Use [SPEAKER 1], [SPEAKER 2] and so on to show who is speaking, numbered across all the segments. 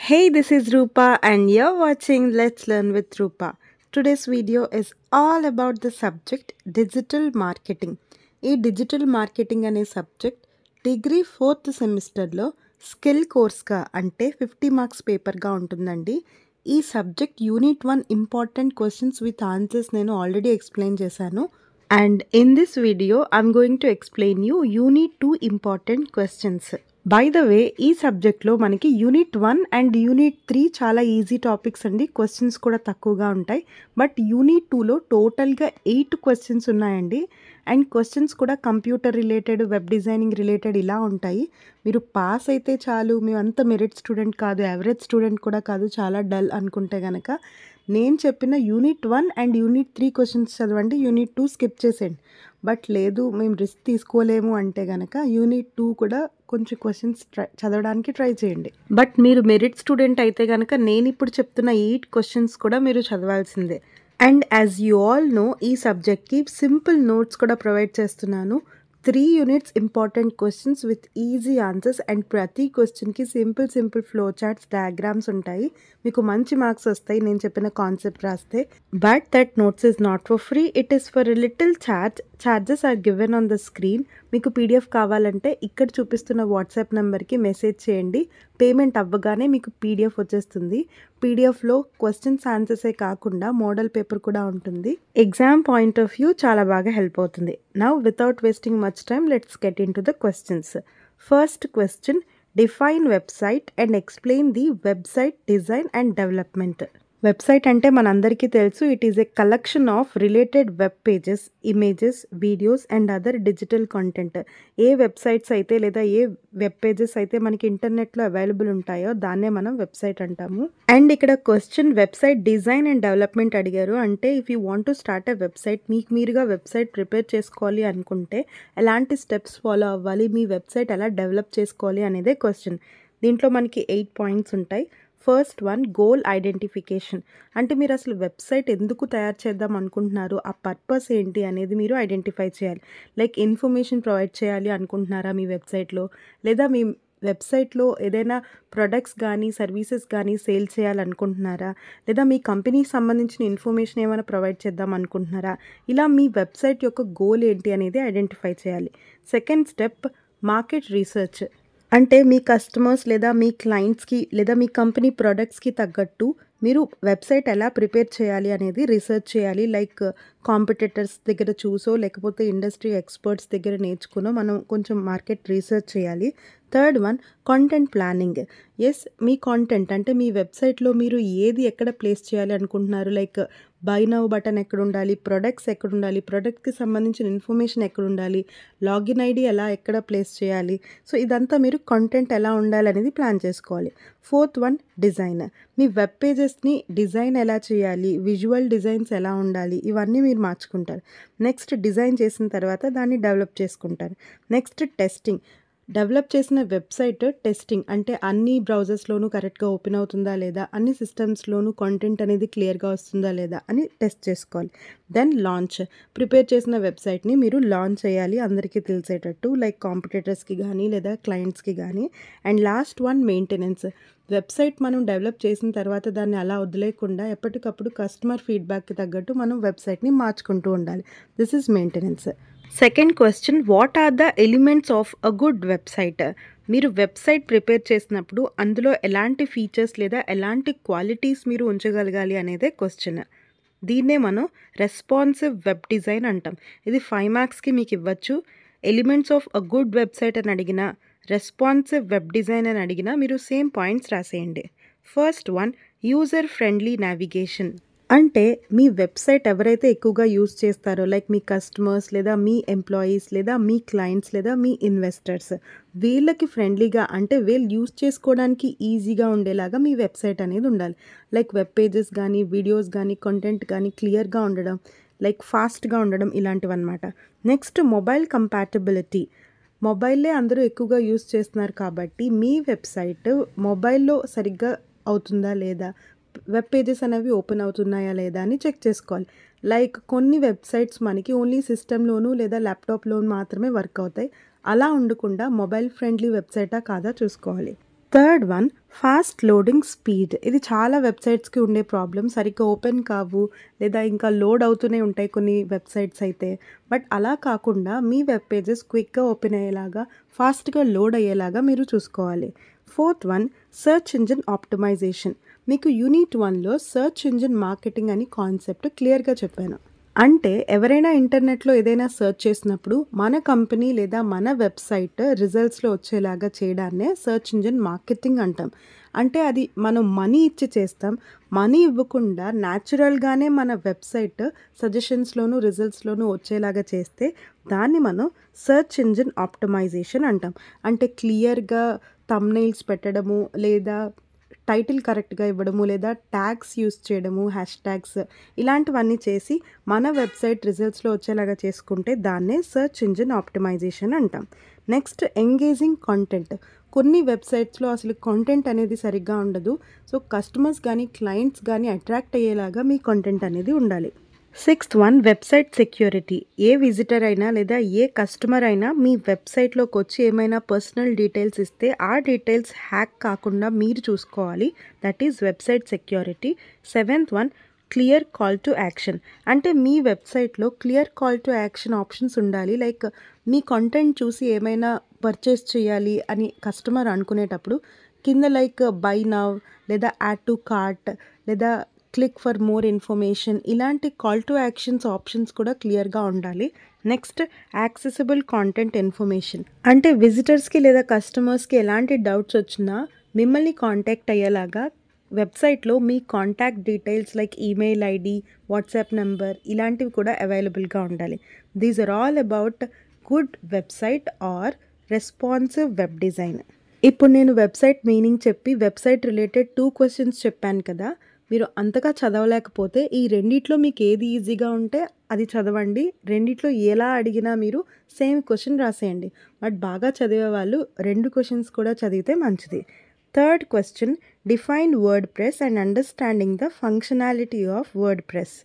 [SPEAKER 1] Hey, this is Rupa, and you're watching Let's Learn with Rupa. Today's video is all about the subject digital marketing. ఈ digital marketing అనే subject degree 4th సెమిస్టర్లో skill కోర్స్గా అంటే 50 marks పేపర్గా ఉంటుందండి. ఈ subject unit 1 important questions with answers నేను already explain చేశాను. And in this video I'm going to explain you unit 2 important questions. By the way ఈ సబ్జెక్ట్లో మనకి యూనిట్ 1 అండ్ యూనిట్ 3 చాలా ఈజీ టాపిక్స్ అండి. క్వశ్చన్స్ కూడా తక్కువగా ఉంటాయి. బట్ యూనిట్ 2లో టోటల్గా 8 క్వశ్చన్స్ ఉన్నాయండి. అండ్ క్వశ్చన్స్ కూడా computer related, web designing related ఇలా ఉంటాయి. మీరు పాస్ అయితే చాలు, మేము అంత మెరిట్ స్టూడెంట్ కాదు, యావరేజ్ స్టూడెంట్ కూడా కాదు, చాలా డల్ అనుకుంటే కనుక నేను చెప్పిన యూనిట్ 1 అండ్ యూనిట్ 3 క్వశ్చన్స్ చదవండి, యూనిట్ 2 స్కిప్ చేసేయండి. బట్ లేదు మేము రిస్క్ తీసుకోలేము అంటే కనుక యూనిట్ 2 కూడా కొంచెం క్వశ్చన్స్ చదవడానికి ట్రై చేయండి. బట్ మీరు మెరిట్ స్టూడెంట్ అయితే కనుక నేను ఇప్పుడు చెప్తున్న 8 క్వశ్చన్స్ కూడా మీరు చదవాల్సిందే. And as you all know ఈ సబ్జెక్ట్కి సింపుల్ నోట్స్ కూడా ప్రొవైడ్ చేస్తున్నాను. 3 units important questions with easy answers and ప్రతి క్వశ్చన్కి సింపుల్ ఫ్లో చార్ట్స్, డయాగ్రామ్స్ ఉంటాయి. మీకు మంచి మార్క్స్ వస్తాయి నేను చెప్పిన కాన్సెప్ట్ రాస్తే. But that notes is not for free, it is for a little charge. Charges are given on the screen. మీకు పీడిఎఫ్ కావాలంటే ఇక్కడ చూపిస్తున్న వాట్సాప్ నెంబర్కి మెసేజ్ చేయండి. పేమెంట్ అవ్వగానే మీకు పీడిఎఫ్ వచ్చేస్తుంది. పీడిఎఫ్లో క్వశ్చన్స్ ఆన్సర్సే కాకుండా మోడల్ పేపర్ కూడా ఉంటుంది. ఎగ్జామ్ పాయింట్ ఆఫ్ వ్యూ చాలా బాగా హెల్ప్ అవుతుంది. Now without wasting much time let's get in to the questions. First question, define website and explain the website design and development. Website అంటే మనందరికీ తెలుసు, it is a collection of related web pages, images, videos and other digital content. A websites అయితే లేదా ఏ web pages అయితే మనకి ఇంటర్నెట్లో available ఉంటాయో దాన్నే మనం వెబ్సైట్ అంటాము. అండ్ ఇక్కడ question website design and development అడిగారు. అంటే if you want to start a website, మీకు మీరుగా వెబ్సైట్ ప్రిపేర్ చేసుకోవాలి అనుకుంటే ఎలాంటి స్టెప్స్ ఫాలో అవ్వాలి, మీ వెబ్సైట్ ఎలా డెవలప్ చేసుకోవాలి అనేదే క్వశ్చన్. దీంట్లో మనకి 8 పాయింట్స్ ఉంటాయి. First one, goal identification. అంటే మీరు అసలు వెబ్సైట్ ఎందుకు తయారు చేద్దాం అనుకుంటున్నారు, ఆ పర్పస్ ఏంటి అనేది మీరు ఐడెంటిఫై చేయాలి. లైక్ ఇన్ఫర్మేషన్ ప్రొవైడ్ చేయాలి అనుకుంటున్నారా మీ వెబ్సైట్లో, లేదా మీ వెబ్సైట్లో ఏదైనా ప్రొడక్ట్స్ కానీ సర్వీసెస్ కానీ సేల్ చేయాలనుకుంటున్నారా, లేదా మీ కంపెనీకి సంబంధించిన ఇన్ఫర్మేషన్ ఏమైనా ప్రొవైడ్ చేద్దాం అనుకుంటున్నారా, ఇలా మీ వెబ్సైట్ యొక్క గోల్ ఏంటి అనేది ఐడెంటిఫై చేయాలి. Second step, market research. అంటే మీ కస్టమర్స్ లేదా మీ క్లయింట్స్కి లేదా మీ కంపెనీ ప్రోడక్ట్స్కి తగ్గట్టు మీరు వెబ్సైట్ ఎలా ప్రిపేర్ చేయాలి అనేది రీసెర్చ్ చేయాలి. లైక్ కాంపిటీటర్స్ దగ్గర చూసో లేకపోతే ఇండస్ట్రీ ఎక్స్పర్ట్స్ దగ్గర నేర్చుకునో మనం కొంచెం మార్కెట్ రీసెర్చ్ చేయాలి. Third one, content planning. Yes, మీ కాంటెంట్ అంటే మీ వెబ్సైట్లో మీరు ఏది ఎక్కడ ప్లేస్ చేయాలి అనుకుంటున్నారు, లైక్ బై నౌ బటన్ ఎక్కడ ఉండాలి, ప్రొడక్ట్స్ ఎక్కడ ఉండాలి, ప్రొడక్ట్కి సంబంధించిన ఇన్ఫర్మేషన్ ఎక్కడ ఉండాలి, లాగిన్ ఐడి ఎక్కడ ప్లేస్ చేయాలి. సో ఇదంతా మీరు కంటెంట్ ఎలా ఉండాలి అనేది ప్లాన్ చేసుకోవాలి. Fourth one, design. మీ వెబ్ పేజెస్ని డిజైన్ ఎలా చేయాలి, విజువల్ డిజైన్స్ ఎలా ఉండాలి, ఇవన్నీ మీరు మార్చుకుంటారు. నెక్స్ట్ డిజైన్ చేసిన తర్వాత దాన్ని డెవలప్ చేసుకుంటారు. Next testing. డెవలప్ చేసిన వెబ్సైట్ టెస్టింగ్ అంటే అన్ని బ్రౌజర్స్లోనూ కరెక్ట్గా ఓపెన్ అవుతుందా లేదా, అన్ని సిస్టమ్స్లోనూ కంటెంట్ అనేది క్లియర్గా వస్తుందా లేదా అని టెస్ట్ చేసుకోవాలి. Then launch. ప్రిపేర్ చేసిన వెబ్సైట్ని మీరు లాంచ్ చేయాలి అందరికీ తెలిసేటట్టు, లైక్ కాంపిటీటర్స్కి కానీ లేదా క్లయింట్స్కి కానీ. And last one, maintenance. Website మనం డెవలప్ చేసిన తర్వాత దాన్ని అలా వదిలేకుండా ఎప్పటికప్పుడు కస్టమర్ ఫీడ్బ్యాక్కి తగ్గట్టు మనం వెబ్సైట్ని మార్చుకుంటూ ఉండాలి. This is maintenance. Second question, what are the elements of a good website. మీరు వెబ్సైట్ ప్రిపేర్ చేసినప్పుడు అందులో ఎలాంటి ఫీచర్స్ లేదా ఎలాంటి క్వాలిటీస్ మీరు ఉంచగలగాలి అనేదే క్వశ్చన్. దీన్నే మనం రెస్పాన్సివ్ వెబ్ డిజైన్ అంటాం. ఇది 5 మార్క్స్కి మీకు ఇవ్వచ్చు. Elements of a good website అని అడిగినా, రెస్పాన్సివ్ వెబ్ డిజైన్ అని అడిగినా మీరు సేమ్ పాయింట్స్ రాసేయండి. First one, user friendly navigation. అంటే మీ వెబ్సైట్ ఎవరైతే ఎక్కువగా యూజ్ చేస్తారో, లైక్ మీ కస్టమర్స్ లేదా మీ ఎంప్లాయీస్ లేదా మీ క్లయింట్స్ లేదా మీ ఇన్వెస్టర్స్, వీళ్ళకి ఫ్రెండ్లీగా అంటే వీళ్ళు యూజ్ చేసుకోవడానికి ఈజీగా ఉండేలాగా మీ వెబ్సైట్ అనేది ఉండాలి. లైక్ వెబ్ పేజెస్ కానీ, వీడియోస్ కానీ, కంటెంట్ కానీ క్లియర్గా ఉండడం, లైక్ ఫాస్ట్గా ఉండడం, ఇలాంటివన్నమాట. Next, mobile compatibility. మొబైల్లే అందరూ ఎక్కువగా యూజ్ చేస్తున్నారు కాబట్టి మీ వెబ్సైట్ మొబైల్లో సరిగ్గా అవుతుందా లేదా, వెబ్ పేజెస్ అనేవి ఓపెన్ అవుతున్నాయా లేదా అని చెక్ చేసుకోవాలి. లైక్ కొన్ని వెబ్సైట్స్ మనకి ఓన్లీ సిస్టంలోనూ లేదా ల్యాప్టాప్లోనూ మాత్రమే వర్క్ అవుతాయి. అలా ఉండకుండా మొబైల్ ఫ్రెండ్లీ వెబ్సైటా కాదా చూసుకోవాలి. Third one fast loading speed. ఇది చాలా వెబ్‌సైట్స్‌కి ఉండే ప్రాబ్లమ్. సరిగ్గా ఓపెన్ కావు లేదా ఇంకా లోడ్ అవుతూనే ఉంటాయి కొన్ని వెబ్‌సైట్స్ అయితే. బట్ అలా కాకుండా మీ వెబ్ పేజెస్ క్విక్‌గా ఓపెన్ అయ్యేలాగా, ఫాస్ట్‌గా లోడ్ అయ్యేలాగా మీరు చూసుకోవాలి. Fourth one search engine optimization. మీకు యూనిట్ 1లో సెర్చ్ ఇంజిన్ మార్కెటింగ్ అని కాన్సెప్ట్ క్లియర్‌గా చెప్పాను. అంటే ఎవరైనా ఇంటర్నెట్‌లో ఏదైనా సెర్చ్ చేసినప్పుడు మన కంపెనీ లేదా మన వెబ్‌సైట్ రిజల్ట్స్‌లో వచ్చేలాగా చేయడాన్నే సెర్చ్ ఇంజిన్ మార్కెటింగ్ అంటాం. అంటే అది మనం మనీ ఇచ్చి చేస్తాం. మనీ ఇవ్వకుండా న్యాచురల్‌గానే మన వెబ్‌సైట్ సజెషన్స్‌లోను, రిజల్ట్స్‌లోను వచ్చేలాగా చేస్తే దాన్ని మనం సెర్చ్ ఇంజిన్ ఆప్టిమైజేషన్ అంటాం. అంటే క్లియర్‌గా థంబ్‌నెయిల్స్ పెట్టడము లేదా టైటిల్ కరెక్ట్‌గా ఇవ్వడము లేదా ట్యాగ్స్ యూజ్ చేయడము, హ్యాష్ ట్యాగ్స్ ఇలాంటివన్నీ చేసి మన వెబ్‌సైట్ రిజల్ట్స్‌లో వచ్చేలాగా చేసుకుంటే దాన్నే సెర్చ్ ఇంజిన్ ఆప్టిమైజేషన్ అంటాం. Next engaging content. కొన్ని వెబ్‌సైట్స్‌లో అసలు కంటెంట్ అనేది సరిగ్గా ఉండదు. సో, కస్టమర్స్ గానీ, క్లయింట్స్ గానీ అట్రాక్ట్ అయ్యేలాగా మీ కంటెంట్ అనేది ఉండాలి. Sixth one website security. ఏ విజిటర్ అయినా లేదా ఏ కస్టమర్ అయినా మీ వెబ్‌సైట్‌లోకొచ్చి ఏమైనా పర్సనల్ డీటెయిల్స్ ఇస్తే ఆ డీటెయిల్స్ హ్యాక్ కాకుండా మీరు చూసుకోవాలి. That is website security. Seventh one clear call to action. అంటే మీ వెబ్‌సైట్‌లో clear call to action options ఉండాలి. లైక్ మీ కంటెంట్ చూసి ఏమైనా పర్చేస్ చేయాలి అని కస్టమర్ అనుకునేటప్పుడు కింద లైక్ బై నౌ లేదా యాడ్ టు కార్ట్ లేదా క్లిక్ ఫర్ మోర్ ఇన్ఫర్మేషన్ ఇలాంటి కాల్ టు యాక్షన్స్ ఆప్షన్స్ కూడా క్లియర్‌గా ఉండాలి. Next accessible content information. అంటే విజిటర్స్‌కి లేదా కస్టమర్స్‌కి ఎలాంటి డౌట్స్ వచ్చినా మిమ్మల్ని కాంటాక్ట్ అయ్యేలాగా వెబ్‌సైట్‌లో మీ contact details like email ID, WhatsApp number ఇలాంటివి కూడా అవైలబుల్‌గా ఉండాలి. These are all about good website or responsive web design. ఇప్పుడు నేను వెబ్‌సైట్ మీనింగ్ చెప్పి వెబ్‌సైట్ రిలేటెడ్ 2 క్వెషన్స్ చెప్పాను కదా! మీరు అంతగా చదవలేకపోతే ఈ రెండిట్లో మీకు ఏది ఈజీగా ఉంటే అది చదవండి. రెండిట్లో ఎలా అడిగినా మీరు సేమ్ క్వెషన్ రాసేయండి. బట్ బాగా చదివే వాళ్ళు 2 క్వెషన్స్ కూడా చదివితే మంచిది. Third question define WordPress and understanding the functionality of WordPress.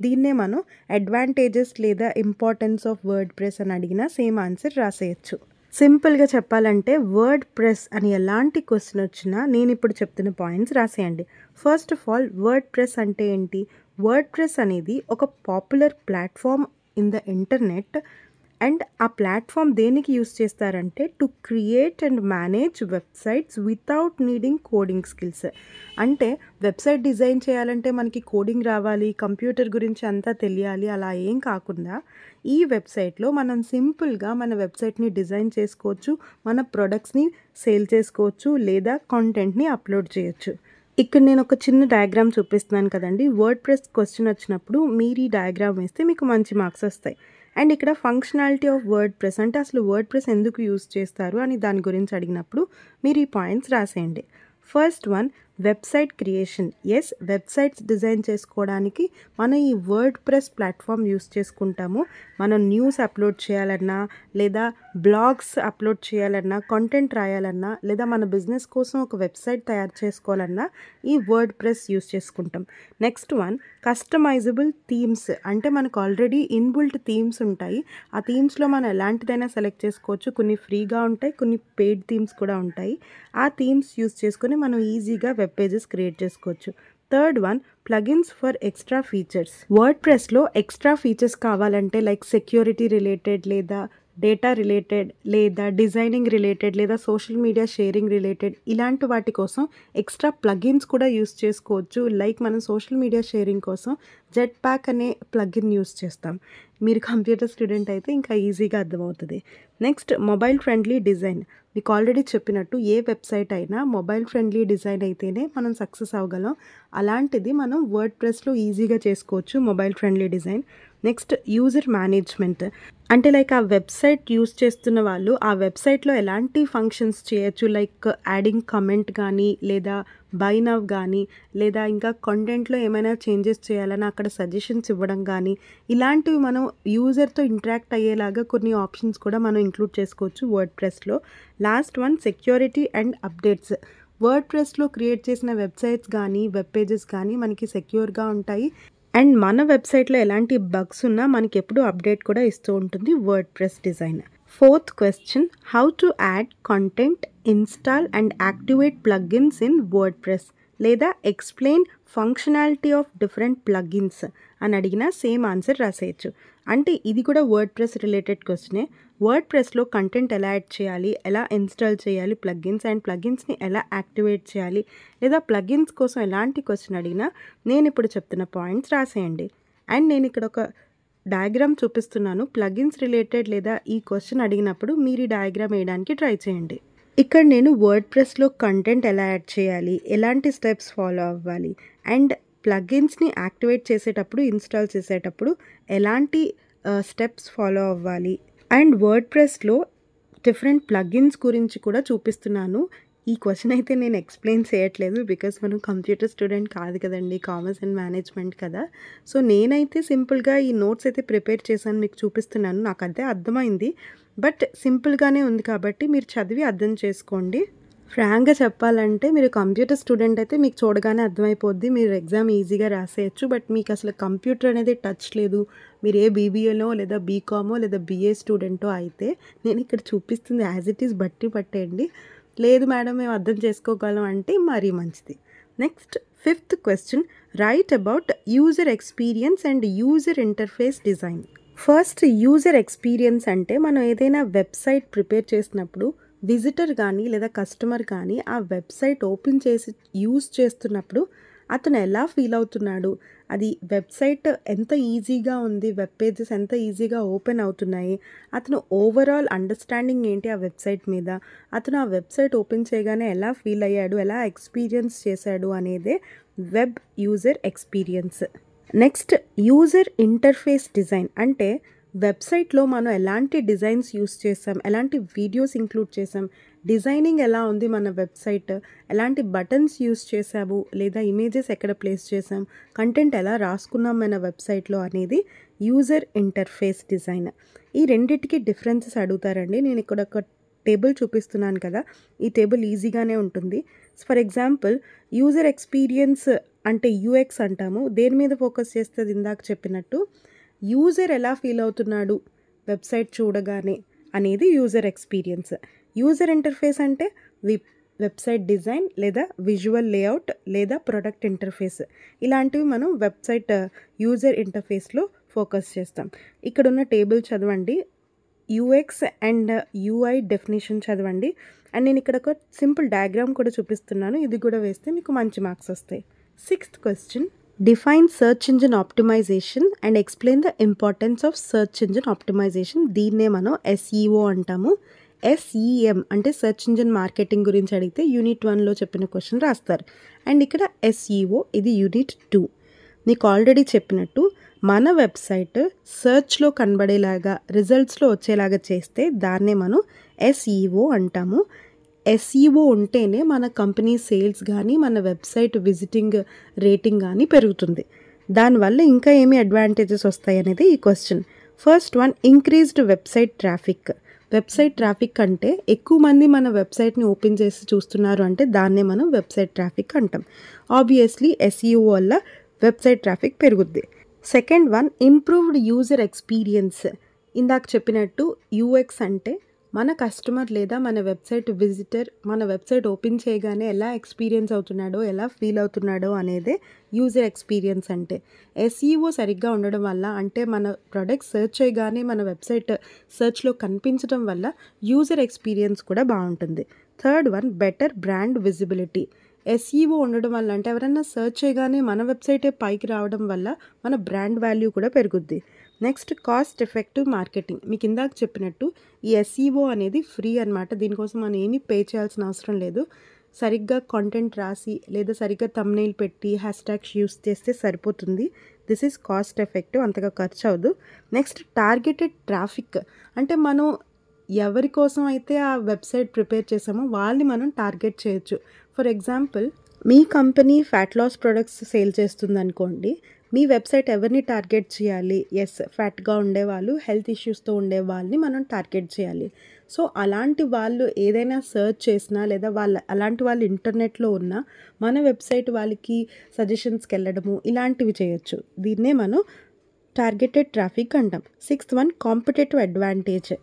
[SPEAKER 1] దీన్నే మనం అడ్వాంటేజెస్ లేదా ఇంపార్టెన్స్ ఆఫ్ వర్డ్‌ప్రెస్ అని అడిగినా సేమ్ ఆన్సర్ రాసేయొచ్చు. సింపుల్‌గా చెప్పాలంటే వర్డ్ ప్రెస్ అని ఎలాంటి క్వెషన్ వచ్చినా నేను ఇప్పుడు చెప్తున్న పాయింట్స్ రాసేయండి. First of all WordPress అంటే ఏంటి? వర్డ్ ప్రెస్ అనేది ఒక popular platform in the internet and ఆ ప్లాట్‌ఫామ్ దేనికి యూజ్ చేస్తారంటే to create and manage websites without needing coding skills. అంటే వెబ్‌సైట్ డిజైన్ చేయాలంటే మనకి కోడింగ్ రావాలి, కంప్యూటర్ గురించి అంతా తెలియాలి అలా ఏం కాకుండా ఈ వెబ్‌సైట్‌లో మనం సింపుల్‌గా మన వెబ్‌సైట్‌ని డిజైన్ చేసుకోవచ్చు. మన ప్రొడక్ట్స్‌ని సేల్ చేసుకోవచ్చు లేదా కంటెంట్‌ని అప్‌లోడ్ చేయొచ్చు. ఇక్కడ నేను ఒక చిన్న డయాగ్రామ్ చూపిస్తున్నాను కదండీ! వర్డ్ ప్రెస్ క్వెషన్ వచ్చినప్పుడు మీరు ఈ డయాగ్రామ్ వేస్తే మీకు మంచి మార్క్స్ వస్తాయి. అండ్ ఇక్కడ ఫంక్షనాలిటీ ఆఫ్ వర్డ్ ప్రెస్ అంటే అసలు వర్డ్ ప్రెస్ ఎందుకు యూజ్ చేస్తారు అని దాని గురించి అడిగినప్పుడు మీరు ఈ పాయింట్స్ రాసేయండి. First one website creation. Yes, websites design చేసుకోవడానికి మనం ఈ వర్డ్ ప్రెస్ ప్లాట్‌ఫామ్ యూజ్ చేసుకుంటాము. మనం న్యూస్ అప్‌లోడ్ చేయాలన్నా లేదా బ్లాగ్స్ అప్‌లోడ్ చేయాలన్నా, కంటెంట్ రాయాలన్నా లేదా మన బిజినెస్ కోసం ఒక వెబ్‌సైట్ తయారు చేసుకోవాలన్నా ఈ వర్డ్ ప్రెస్ యూజ్ చేసుకుంటాం. Next one customisable themes. అంటే మనకు ఆల్రెడీ ఇన్‌బిల్ట్ థీమ్స్ ఉంటాయి. ఆ థీమ్స్‌లో మనం ఎలాంటిదైనా సెలెక్ట్ చేసుకోవచ్చు. కొన్ని ఫ్రీగా ఉంటాయి, కొన్ని పెయిడ్ థీమ్స్ కూడా ఉంటాయి. ఆ థీమ్స్ యూజ్ చేసుకొని మనం ఈజీగా వెబ్ పేజెస్ క్రియేట్ చేసుకోవచ్చు. Third one plugins for extra features. Word ప్రెస్లో ఎక్స్ట్రా ఫీచర్స్ కావాలంటే లైక్ సెక్యూరిటీ రిలేటెడ్ లేదా డేటా రిలేటెడ్ లేదా డిజైనింగ్ రిలేటెడ్ లేదా సోషల్ మీడియా షేరింగ్ రిలేటెడ్ ఇలాంటి వాటి కోసం ఎక్స్ట్రా ప్లగిన్స్ కూడా యూస్ చేసుకోవచ్చు. లైక్ మనం సోషల్ మీడియా షేరింగ్ కోసం జెట్ ప్యాక్ అనే ప్లగిన్ యూస్ చేస్తాం. మీరు కంప్యూటర్ స్టూడెంట్ అయితే ఇంకా ఈజీగా అర్థమవుతుంది. Next mobile friendly design. మీకు ఆల్రెడీ చెప్పినట్టు ఏ వెబ్సైట్ అయినా మొబైల్ ఫ్రెండ్లీ డిజైన్ అయితేనే మనం సక్సెస్ అవ్వగలం. అలాంటిది మనం వర్డ్ ప్రెస్లో ఈజీగా చేసుకోవచ్చు mobile friendly design. Next user management. అంటే లైక్ ఆ వెబ్సైట్ యూజ్ చేస్తున్న వాళ్ళు ఆ వెబ్సైట్లో ఎలాంటి ఫంక్షన్స్ చేయొచ్చు లైక్ యాడింగ్ కమెంట్ కానీ లేదా బై నౌ కానీ లేదా ఇంకా కంటెంట్లో ఏమైనా చేంజెస్ చేయాలన్నా అక్కడ సజెషన్స్ ఇవ్వడం కానీ ఇలాంటివి మనం యూజర్తో ఇంటరాక్ట్ అయ్యేలాగా కొన్ని ఆప్షన్స్ కూడా మనం ఇంక్లూడ్ చేసుకోవచ్చు వర్డ్ ప్రెస్లో. Last one security and updates. Word ప్రెస్లో క్రియేట్ చేసిన వెబ్సైట్స్ కానీ వెబ్ పేజెస్ కానీ మనకి సెక్యూర్గా ఉంటాయి. అండ్ మన వెబ్సైట్లో ఎలాంటి బగ్స్ ఉన్నా మనకి ఎప్పుడు అప్డేట్ కూడా ఇస్తూ ఉంటుంది word press design. Fourth question, how to add content, install and activate plugins in WordPress లేదా explain functionality of different plugins అని అడిగినా సేమ్ ఆన్సర్ రాసేయచ్చు. అంటే ఇది కూడా వర్డ్ ప్రెస్ రిలేటెడ్ క్వశ్చనే. వర్డ్ ప్రెస్లో కంటెంట్ ఎలా యాడ్ చేయాలి, ఎలా ఇన్స్టాల్ చేయాలి ప్లగిన్స్, అండ్ ప్లగిన్స్ని ఎలా యాక్టివేట్ చేయాలి, లేదా ప్లగిన్స్ కోసం ఎలాంటి క్వశ్చన్ అడిగినా నేను ఇప్పుడు చెప్తున్న పాయింట్స్ రాసేయండి. అండ్ నేను ఇక్కడ ఒక డయాగ్రామ్ చూపిస్తున్నాను. ప్లగిన్స్ రిలేటెడ్ లేదా ఈ క్వశ్చన్ అడిగినప్పుడు మీరు ఈ డయాగ్రామ్ వేయడానికి ట్రై చేయండి. ఇక్కడ నేను వర్డ్ ప్రెస్లో కంటెంట్ ఎలా యాడ్ చేయాలి, ఎలాంటి స్టెప్స్ ఫాలో అవ్వాలి, అండ్ ప్లగిన్స్ని యాక్టివేట్ చేసేటప్పుడు, ఇన్స్టాల్ చేసేటప్పుడు ఎలాంటి స్టెప్స్ ఫాలో అవ్వాలి, అండ్ వర్డ్ ప్రెస్లో డిఫరెంట్ ప్లగిన్స్ గురించి కూడా చూపిస్తున్నాను. ఈ క్వశ్చన్ అయితే నేను ఎక్స్ప్లెయిన్ చేయట్లేదు బికాస్ మనం కంప్యూటర్ స్టూడెంట్ కాదు కదండి, కామర్స్ అండ్ మేనేజ్మెంట్ కదా. సో నేనైతే సింపుల్గా ఈ నోట్స్ అయితే ప్రిపేర్ చేశాను, మీకు చూపిస్తున్నాను. నాకు అదే అర్థమైంది, బట్ సింపుల్గానే ఉంది కాబట్టి మీరు చదివి అర్థం చేసుకోండి. ఫ్రాంక్గా చెప్పాలంటే మీరు కంప్యూటర్ స్టూడెంట్ అయితే మీకు చూడగానే అర్థమైపోద్ది, మీరు ఎగ్జామ్ ఈజీగా రాసేయచ్చు. బట్ మీకు అసలు కంప్యూటర్ అనేది టచ్ లేదు, మీరు ఏ బీబీఏనో లేదా బీకామో లేదా బీఏ స్టూడెంటో అయితే నేను ఇక్కడ చూపిస్తుంది యాజ్ ఇట్ ఈస్ బట్టి పట్టేయండి. లేదు మేడం మేము అర్థం చేసుకోగలం అంటే మరీ మంచిది. Next 5th question, write about user experience and user interface design. First user experience అంటే మనం ఏదైనా వెబ్సైట్ ప్రిపేర్ చేసినప్పుడు విజిటర్ కానీ లేదా కస్టమర్ కానీ ఆ వెబ్సైట్ ఓపెన్ చేసి యూజ్ చేస్తున్నప్పుడు అతను ఎలా ఫీల్ అవుతున్నాడు, అది వెబ్సైట్ ఎంత ఈజీగా ఉంది, వెబ్ పేజెస్ ఎంత ఈజీగా ఓపెన్ అవుతున్నాయి, అతను ఓవరాల్ అండర్స్టాండింగ్ ఏంటి ఆ వెబ్సైట్ మీద, అతను ఆ వెబ్సైట్ ఓపెన్ చేయగానే ఎలా ఫీల్ అయ్యాడు, ఎలా ఎక్స్పీరియన్స్ చేశాడు అనేదే web user experience. Next user interface design అంటే వెబ్సైట్లో మనం ఎలాంటి డిజైన్స్ యూస్ చేసాం, ఎలాంటి వీడియోస్ ఇంక్లూడ్ చేసాం, డిజైనింగ్ ఎలా ఉంది మన వెబ్సైట్, ఎలాంటి బటన్స్ యూస్ చేసాము లేదా ఇమేజెస్ ఎక్కడ ప్లేస్ చేసాం, కంటెంట్ ఎలా రాసుకున్నాం మన వెబ్సైట్లో అనేది యూజర్ ఇంటర్ఫేస్ డిజైన్. ఈ రెండింటికి డిఫరెన్సెస్ అడుగుతారండి. నేను ఇక్కడ ఒక టేబుల్ చూపిస్తున్నాను కదా, ఈ టేబుల్ ఈజీగానే ఉంటుంది. ఫర్ ఎగ్జాంపుల్ యూజర్ ఎక్స్పీరియన్స్ అంటే యూఎక్స్ అంటాము. దేని మీద ఫోకస్ చేస్తుంది, ఇందాక చెప్పినట్టు యూజర్ ఎలా ఫీల్ అవుతున్నాడు వెబ్సైట్ చూడగానే అనేది యూజర్ ఎక్స్పీరియన్స్. యూజర్ ఇంటర్ఫేస్ అంటే వెబ్సైట్ డిజైన్ లేదా విజువల్ లేఅవుట్ లేదా ప్రొడక్ట్ ఇంటర్ఫేస్, ఇలాంటివి మనం వెబ్సైట్ యూజర్ ఇంటర్ఫేస్లో ఫోకస్ చేస్తాం. ఇక్కడ ఉన్న టేబుల్ చదవండి, యూఎక్స్ అండ్ యూఐ డెఫినేషన్ చదవండి. అండ్ నేను ఇక్కడ ఒక సింపుల్ డయాగ్రామ్ కూడా చూపిస్తున్నాను, ఇది కూడా వేస్తే మీకు మంచి మార్క్స్ వస్తాయి. 6th question, define search engine optimization and explain the importance of search engine optimization. దీన్నే మనం ఎస్ఈఓ అంటాము. ఎస్ఈఎం అంటే సర్చ్ ఇంజిన్ మార్కెటింగ్ గురించి అడిగితే యూనిట్ 1లో చెప్పిన క్వశ్చన్ రాస్తారు. అండ్ ఇక్కడ ఎస్ఈఓ ఇది యూనిట్ 2. నీకు ఆల్రెడీ చెప్పినట్టు మన వెబ్సైట్ సర్చ్లో కనబడేలాగా, రిజల్ట్స్లో వచ్చేలాగా చేస్తే దాన్నే మనం ఎస్ఈఓ అంటాము. ఎస్ఈఓ ఉంటేనే మన కంపెనీ సేల్స్ కానీ మన వెబ్సైట్ విజిటింగ్ రేటింగ్ కానీ పెరుగుతుంది. దానివల్ల ఇంకా ఏమి అడ్వాంటేజెస్ వస్తాయి అనేది ఈ question. First one, increased website traffic. Website traffic అంటే ఎక్కువ మంది మన వెబ్సైట్ని ఓపెన్ చేసి చూస్తున్నారు అంటే దాన్నే మనం వెబ్సైట్ ట్రాఫిక్ అంటాం. ఆబ్వియస్లీ ఎస్ఈఓ వల్ల వెబ్సైట్ ట్రాఫిక్ పెరుగుద్ది. Second one, improved user experience. ఇందాక చెప్పినట్టు యూఎక్స్ అంటే మన కస్టమర్ లేదా మన వెబ్సైట్ విజిటర్ మన వెబ్సైట్ ఓపెన్ చేయగానే ఎలా ఎక్స్పీరియన్స్ అవుతున్నాడో, ఎలా ఫీల్ అవుతున్నాడో అనేదే యూజర్ ఎక్స్పీరియన్స్ అంటే. ఎస్ఈఓ సరిగ్గా ఉండడం వల్ల, అంటే మన ప్రొడక్ట్ సెర్చ్ చేయగానే మన వెబ్సైట్ సెర్చ్లో కనిపించడం వల్ల యూజర్ ఎక్స్పీరియన్స్ కూడా బాగుంటుంది. Third one, better brand visibility. SEO ఉండడం వల్ల అంటే ఎవరైనా సెర్చ్ చేయగానే మన వెబ్సైటే పైకి రావడం వల్ల మన బ్రాండ్ వాల్యూ కూడా పెరుగుద్ది. Next, cost effective marketing. మీకు ఇందాక చెప్పినట్టు ఈ ఎస్ఈఓ అనేది ఫ్రీ అనమాట, దీనికోసం మనం ఏమీ పే చేయాల్సిన అవసరం లేదు. సరిగ్గా కంటెంట్ రాసి లేదా సరిగ్గా థంబ్నెయిల్ పెట్టి హ్యాష్ట్యాగ్స్ యూస్ చేస్తే సరిపోతుంది. దిస్ ఈజ్ కాస్ట్ ఎఫెక్టివ్, అంతగా ఖర్చు అవ్వదు. Next, targeted traffic. అంటే మనం ఎవరి కోసం అయితే ఆ వెబ్సైట్ ప్రిపేర్ చేసామో వాళ్ళని మనం టార్గెట్ చేయొచ్చు. ఫర్ ఎగ్జాంపుల్, మీ company fat loss products sale చేస్తుంది అనుకోండి, మీ వెబ్సైట్ ఎవరిని టార్గెట్ చేయాలి? ఎస్, ఫ్యాట్గా ఉండేవాళ్ళు, హెల్త్ ఇష్యూస్తో ఉండే వాళ్ళని మనం టార్గెట్ చేయాలి. సో అలాంటి వాళ్ళు ఏదైనా సెర్చ్ చేసినా లేదా అలాంటి వాళ్ళు ఇంటర్నెట్లో ఉన్నా మన వెబ్సైట్ వాళ్ళకి సజెషన్స్కి వెళ్ళడము ఇలాంటివి చేయొచ్చు. దీన్నే మనం టార్గెటెడ్ ట్రాఫిక్ అంటాం. 6th one, competitive advantage.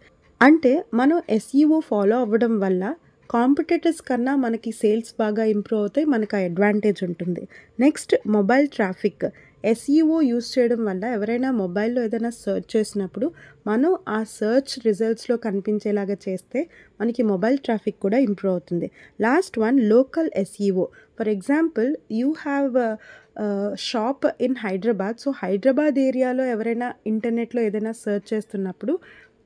[SPEAKER 1] అంటే మనం ఎస్ఈఓ ఫాలో అవ్వడం వల్ల కాంపిటీటర్స్ కన్నా మనకి సేల్స్ బాగా ఇంప్రూవ్ అవుతాయి. మనకు ఆ అడ్వాంటేజ్ ఉంటుంది. Next mobile traffic. SEO use చేయడం వల్ల ఎవరైనా మొబైల్‌లో ఏదైనా సెర్చ్ చేసినప్పుడు మనం ఆ సెర్చ్ రిజల్ట్స్‌లో కనిపించేలాగా చేస్తే మనకి మొబైల్ ట్రాఫిక్ కూడా ఇంప్రూవ్ అవుతుంది. Last one local SEO. For example you have shop in Hyderabad. So, Hyderabad ఏరియాలో ఎవరైనా ఇంటర్నెట్‌లో ఏదైనా సెర్చ్ చేస్తున్నప్పుడు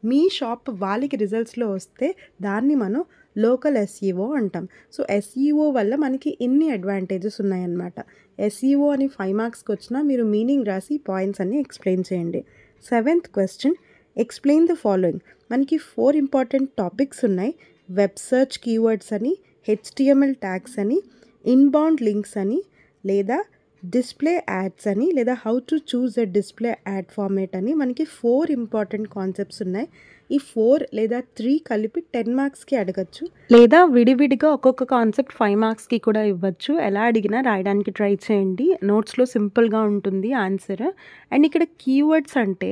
[SPEAKER 1] మీ షాప్ వాళ్ళకి రిజల్ట్స్‌లో వస్తే దాన్ని మనం లోకల్ ఎస్ఈఓ అంటాం. సో, ఎస్ఈఓ వల్ల మనకి ఇన్ని అడ్వాంటేజెస్ ఉన్నాయన్నమాట. ఎస్ఈఓ అని 5 మార్క్స్‌కి వచ్చినా మీరు మీనింగ్ రాసి పాయింట్స్ అన్నీ ఎక్స్‌ప్లెయిన్ చేయండి. Seventh question, explain the following. మనకి 4 ఇంపార్టెంట్ టాపిక్స్ ఉన్నాయి. వెబ్ సెర్చ్ కీవర్డ్స్ అని, హెచ్టీఎంఎల్ ట్యాగ్స్ అని, ఇన్బౌండ్ లింక్స్ అని, లేదా డిస్ప్లే యాడ్స్ అని, లేదా how to choose a display add format అని మనకి 4 ఇంపార్టెంట్ కాన్సెప్ట్స్ ఉన్నాయి. ఈ 4 లేదా 3 కలిపి 10 మార్క్స్‌కి అడగచ్చు. లేదా విడివిడిగా ఒక్కొక్క కాన్సెప్ట్ 5 మార్క్స్‌కి కూడా ఇవ్వచ్చు. ఎలా అడిగినా రాయడానికి ట్రై చేయండి. నోట్స్‌లో సింపుల్‌గా ఉంటుంది ఆన్సర్. అండ్ ఇక్కడ కీవర్డ్స్ అంటే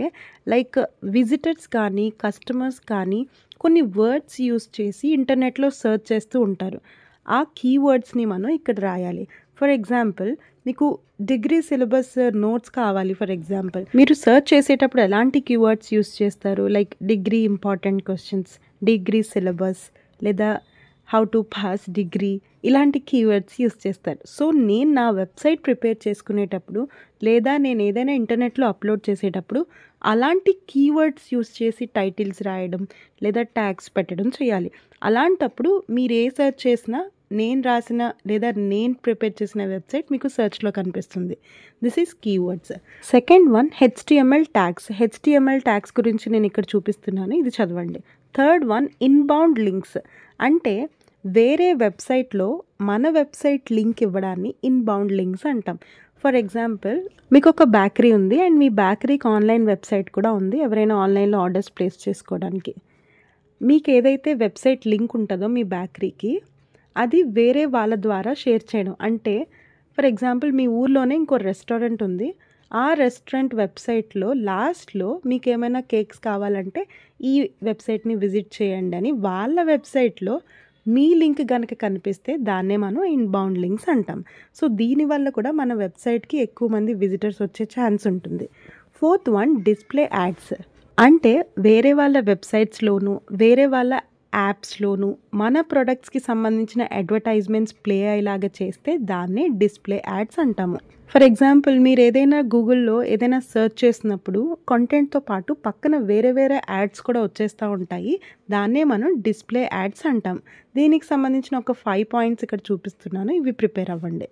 [SPEAKER 1] లైక్ విజిటర్స్ కానీ, కస్టమర్స్ కానీ కొన్ని వర్డ్స్ యూజ్ చేసి ఇంటర్నెట్‌లో సెర్చ్ చేస్తూ ఉంటారు. ఆ కీవర్డ్స్‌ని మనం ఇక్కడ రాయాలి. ఫర్ ఎగ్జాంపుల్ మీకు డిగ్రీ సిలబస్ నోట్స్ కావాలి. ఫర్ ఎగ్జాంపుల్ మీరు సెర్చ్ చేసేటప్పుడు ఎలాంటి కీవర్డ్స్ యూస్ చేస్తారు? Like degree important questions, degree syllabus, లేదా హౌ టు పాస్ డిగ్రీ, ఇలాంటి కీవర్డ్స్ యూస్ చేస్తారు. సో, నేను నా వెబ్సైట్ ప్రిపేర్ చేసుకునేటప్పుడు లేదా నేను ఏదైనా ఇంటర్నెట్లో అప్లోడ్ చేసేటప్పుడు అలాంటి కీవర్డ్స్ యూస్ చేసి టైటిల్స్ రాయడం లేదా ట్యాగ్స్ పెట్టడం చేయాలి. అలాంటప్పుడు మీరు ఏ సెర్చ్ చేసినా నేను రాసిన లేదా నేను ప్రిపేర్ చేసిన వెబ్సైట్ మీకు సెర్చ్‌లో కనిపిస్తుంది. This is keywords. Second one HTML tags. HTML tags గురించి నేను ఇక్కడ చూపిస్తున్నాను. ఇది చదవండి. Third one inbound links. అంటే వేరే వెబ్సైట్‌లో మన వెబ్సైట్ లింక్ ఇవ్వడాన్ని ఇన్బౌండ్ లింక్స్ అంటాం. ఫర్ ఎగ్జాంపుల్ మీకు ఒక బేకరీ ఉంది అండ్ మీ బేకరీకి ఆన్లైన్ వెబ్సైట్ కూడా ఉంది. ఎవరైనా ఆన్లైన్‌లో ఆర్డర్స్ ప్లేస్ చేసుకోవడానికి. మీకు ఏదైతే వెబ్సైట్ లింక్ ఉంటుందో మీ బేకరీకి అది వేరే వాళ్ళ ద్వారా షేర్ చేయడం. అంటే ఫర్ ఎగ్జాంపుల్ మీ ఊర్లోనే ఇంకో రెస్టారెంట్ ఉంది. ఆ రెస్టారెంట్ వెబ్సైట్‌లో లాస్ట్‌లో మీకేమైనా కేక్స్ కావాలంటే ఈ వెబ్సైట్‌ని విజిట్ చేయండి అని వాళ్ళ వెబ్సైట్‌లో మీ లింక్ గనక కనిపిస్తే దాన్నే మనం ఇన్బౌండ్ లింక్స్ అంటాం. సో, దీనివల్ల కూడా మన వెబ్సైట్‌కి ఎక్కువ మంది విజిటర్స్ వచ్చే ఛాన్స్ ఉంటుంది. Fourth one display ads. అంటే వేరే వాళ్ళ వెబ్సైట్స్‌లోను, వేరే వాళ్ళ యాప్స్‌లోను మన ప్రొడక్ట్స్‌కి సంబంధించిన అడ్వర్టైజ్మెంట్స్ ప్లే అయ్యేలాగా చేస్తే దాన్నే డిస్ప్లే యాడ్స్ అంటాము. ఫర్ ఎగ్జాంపుల్ మీరు ఏదైనా గూగుల్‌లో ఏదైనా సెర్చ్ చేసినప్పుడు కంటెంట్‌తో పాటు పక్కన వేరే వేరే యాడ్స్ కూడా వచ్చేస్తూ ఉంటాయి. దాన్నే మనం డిస్ప్లే యాడ్స్ అంటాం. దీనికి సంబంధించిన ఒక 5 పాయింట్స్ ఇక్కడ చూపిస్తున్నాను. ఇవి ప్రిపేర్ అవ్వండి.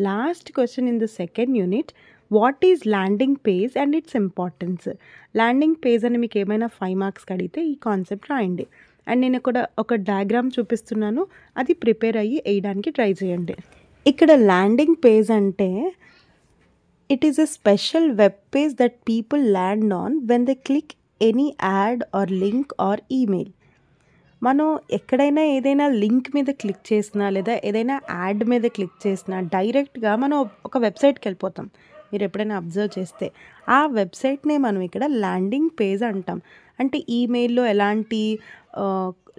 [SPEAKER 1] Last question in the second unit, what is landing page and its importance. Landing page అని మీకు ఏమైనా 5 మార్క్స్‌కి అడిగితే ఈ కాన్సెప్ట్ రాయండి. అండ్ నేను ఇక్కడ ఒక డయాగ్రామ్ చూపిస్తున్నాను. అది ప్రిపేర్ అయ్యి వేయడానికి ట్రై చేయండి. ఇక్కడ ల్యాండింగ్ పేజ్ అంటే it is a special web page that people land on when they click any ad or link or email. మనం ఎక్కడైనా ఏదైనా లింక్ మీద క్లిక్ చేసినా లేదా ఏదైనా యాడ్ మీద క్లిక్ చేసినా డైరెక్ట్గా మనం ఒక వెబ్సైట్కి వెళ్ళిపోతాం. మీరు ఎప్పుడైనా అబ్జర్వ్ చేస్తే ఆ వెబ్సైట్నే మనం ఇక్కడ ల్యాండింగ్ పేజ్ అంటాం. అంటే ఈమెయిల్లో ఎలాంటి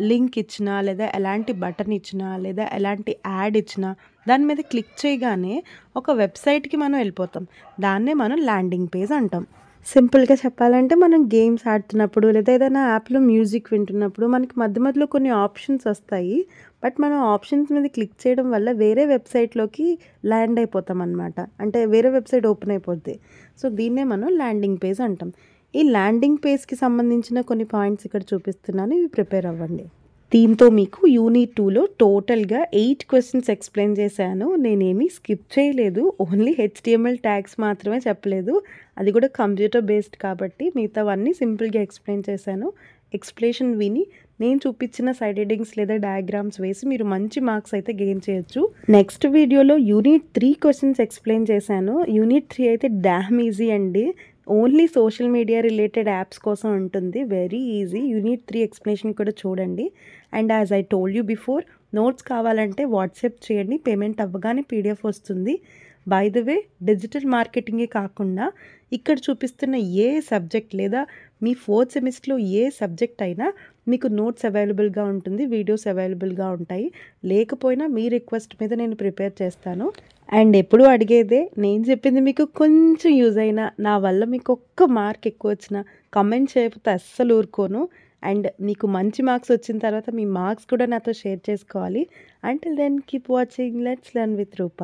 [SPEAKER 1] లింక్ ఇచ్చినా లేదా ఎలాంటి బటన్ ఇచ్చినా లేదా ఎలాంటి యాడ్ ఇచ్చినా దాని మీద క్లిక్ చేయగానే ఒక వెబ్సైట్కి మనం వెళ్ళిపోతాం. దాన్నే మనం ల్యాండింగ్ పేజ్ అంటాం. సింపుల్గా చెప్పాలంటే మనం గేమ్స్ ఆడుతున్నప్పుడు లేదా ఏదైనా యాప్లో మ్యూజిక్ వింటున్నప్పుడు మనకి మధ్య మధ్యలో కొన్ని ఆప్షన్స్ వస్తాయి. బట్ మనం ఆప్షన్స్ మీద క్లిక్ చేయడం వల్ల వేరే వెబ్సైట్లోకి ల్యాండ్ అయిపోతాం అనమాట. అంటే వేరే వెబ్సైట్ ఓపెన్ అయిపోద్ది. సో, దీన్నే మనం ల్యాండింగ్ పేజ్ అంటాం. ఈ ల్యాండింగ్ పేజ్కి సంబంధించిన కొన్ని పాయింట్స్ ఇక్కడ చూపిస్తున్నాను. ఇవి ప్రిపేర్ అవ్వండి. దీంతో మీకు యూనిట్ 2లో టోటల్గా 8 క్వశ్చన్స్ ఎక్స్ప్లెయిన్ చేశాను. నేనేమీ స్కిప్ చేయలేదు. ఓన్లీ హెచ్టీఎంఎల్ ట్యాగ్స్ మాత్రమే చెప్పలేదు. అది కూడా కంప్యూటర్ బేస్డ్ కాబట్టి మిగతావన్నీ సింపుల్గా ఎక్స్ప్లెయిన్ చేశాను. ఎక్స్ప్లెనేషన్ విని నేను చూపించిన సైడ్ హెడ్డింగ్స్ లేదా డయాగ్రామ్స్ వేసి మీరు మంచి మార్క్స్ అయితే గెయిన్ చేయొచ్చు. నెక్స్ట్ వీడియోలో యూనిట్ 3 క్వశ్చన్స్ ఎక్స్ప్లెయిన్ చేశాను. యూనిట్ 3 అయితే డామ్ ఈజీ అండి. Only social media related apps కోసం ఉంటుంది. Very easy. యూనిట్ 3 ఎక్స్ప్లెనేషన్ కూడా చూడండి. And as I told you before, notes కావాలంటే వాట్సాప్ చేయండి. పేమెంట్ అవ్వగానే పీడిఎఫ్ వస్తుంది. బై ద వే, డిజిటల్ మార్కెటింగే కాకుండా ఇక్కడ చూపిస్తున్న ఏ సబ్జెక్ట్ లేదా మీ 4th సెమిస్టర్లో ఏ సబ్జెక్ట్ అయినా మీకు నోట్స్ అవైలబుల్‌గా ఉంటుంది. వీడియోస్ అవైలబుల్‌గా ఉంటాయి. లేకపోయినా మీ రిక్వెస్ట్ మీద నేను ప్రిపేర్ చేస్తాను. అండ్ ఎప్పుడూ అడిగేదే నేను చెప్పింది మీకు కొంచెం యూజ్ అయినా, నా వల్ల మీకు ఒక్క మార్క్ ఎక్కువొచ్చినా కామెంట్ చేయకపోతే అస్సలు ఊరుకోను. అండ్ మీకు మంచి మార్క్స్ వచ్చిన తర్వాత మీ మార్క్స్ కూడా నాతో షేర్ చేసుకోవాలి. Until then keep watching let's learn with Roopa.